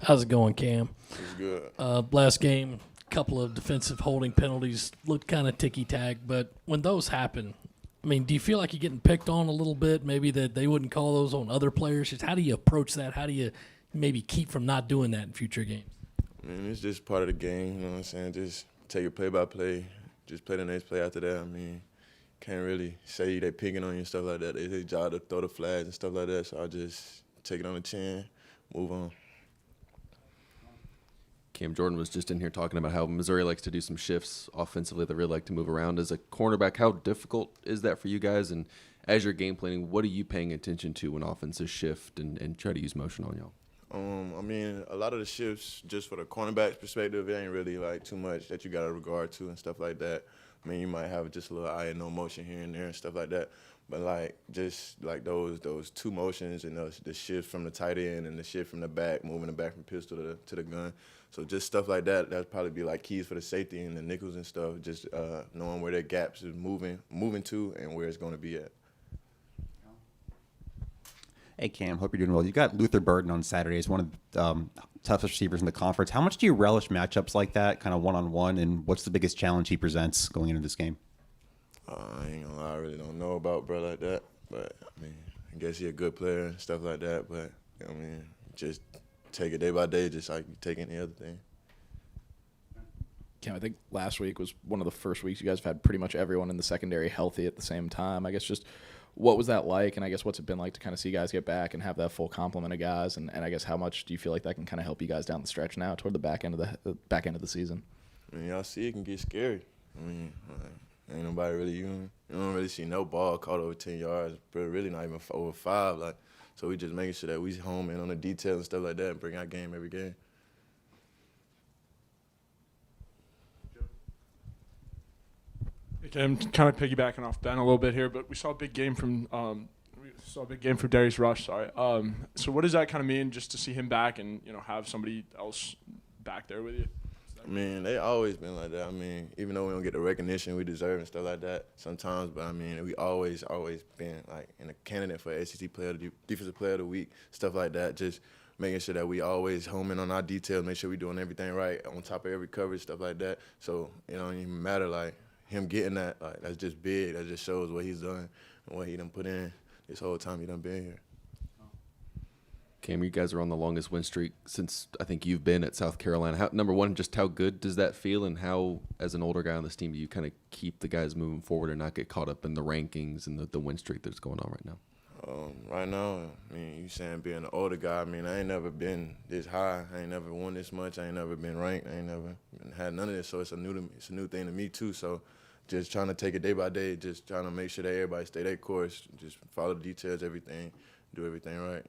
How's it going, Cam? It's good. Last game, couple of defensive holding penalties looked kind of ticky-tack, but when those happen, I mean, do you feel like you're getting picked on a little bit, maybe that they wouldn't call those on other players? Just how do you approach that? How do you maybe keep from not doing that in future games? I mean, it's just part of the game, you know what I'm saying? Just take it play by play. Just play the next play after that. I mean, can't really say they picking on you and stuff like that. It's their job to throw the flags and stuff like that, so I just take it on the chin, move on. Cam Jordan was just in here talking about how Missouri likes to do some shifts offensively. They really like to move around. As a cornerback, how difficult is that for you guys? And as you're game planning, what are you paying attention to when offenses shift and try to use motion on y'all? I mean, a lot of the shifts, just for the cornerback's perspective, it ain't really like too much that you got to regard to and stuff like that. I mean, you might have just a little eye and no motion here and there and stuff like that. But like just like those two motions and the shift from the tight end and the shift from the back, moving the back from pistol to the gun. So just stuff like that. That'd probably be like keys for the safety and the nickels and stuff. Just knowing where their gaps is moving to and where it's going to be at. Hey, Cam, hope you're doing well. You got Luther Burden on Saturday. He's one of the toughest receivers in the conference. How much do you relish matchups like that, kind of one-on-one, and what's the biggest challenge he presents going into this game? I ain't gonna lie, I really don't know about bro like that. But, I mean, I guess he a good player and stuff like that. But, you know what I mean, just take it day by day just like you take any other thing. Cam, I think last week was one of the first weeks you guys have had pretty much everyone in the secondary healthy at the same time. I guess just what was that like, and I guess what's it been like to kind of see guys get back and have that full complement of guys, and I guess how much do you feel like that can kind of help you guys down the stretch now toward the back end of the season? I mean, y'all see it can get scary. I mean, ain't nobody really you don't really see no ball caught over 10 yards, but really not even over 5. Like, so we just making sure that we home in on the details and stuff like that and bring our game every game. Okay, I'm kind of piggybacking off Ben a little bit here, but we saw a big game from Darius Rush. Sorry. So what does that kind of mean just to see him back and have somebody else back there with you? I mean, they always been like that. I mean, even though we don't get the recognition we deserve and stuff like that sometimes, but I mean, we always been like in a candidate for SEC Player of the Defensive Player of the Week, stuff like that. Just making sure that we always home in on our details, make sure we doing everything right on top of every coverage, stuff like that. So it don't even matter like him getting that. Like that's just big. That just shows what he's done and what he done put in this whole time he done been here. Cam, you guys are on the longest win streak since I think you've been at South Carolina. Number one, just how good does that feel, and how, as an older guy on this team, do you kind of keep the guys moving forward and not get caught up in the rankings and the win streak that's going on right now? Right now, I mean, you saying being an older guy, I mean, I ain't never been this high. I ain't never won this much. I ain't never been ranked. I ain't never had none of this, so it's a new thing to me, too. So just trying to take it day by day, just trying to make sure that everybody stay their course, just follow the details, everything, do everything right.